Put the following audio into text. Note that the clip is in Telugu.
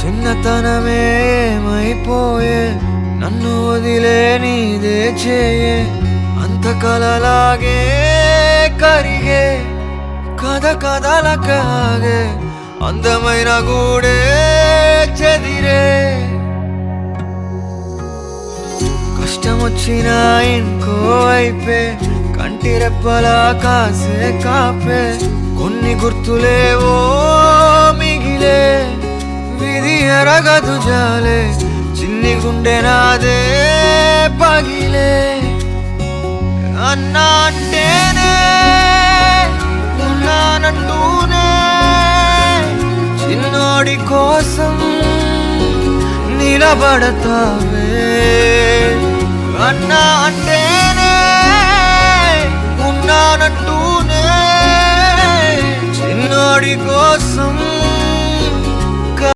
చిన్నతనమే ఏమైపోయే నన్ను వదిలే నీదే చేయే అంత కలలాగే కరిగే కథ కథలకాగే అందమైన గూడే చెదిరే కష్టమొచ్చినా ఇంకో వైపే కంటి రెప్పలా కాసే కాపే కొన్ని గుర్తులేవో మిగిలే విధి ఎరగదు జాలే చిన్ని గుండె నాదే పగిలే అన్నా అంటేనే ఉన్నానంటూనే చిన్నోడి కోసం నిలబడతావే అన్నా అంటేనే ఉన్నానంటూనే చిన్నోడి కోసం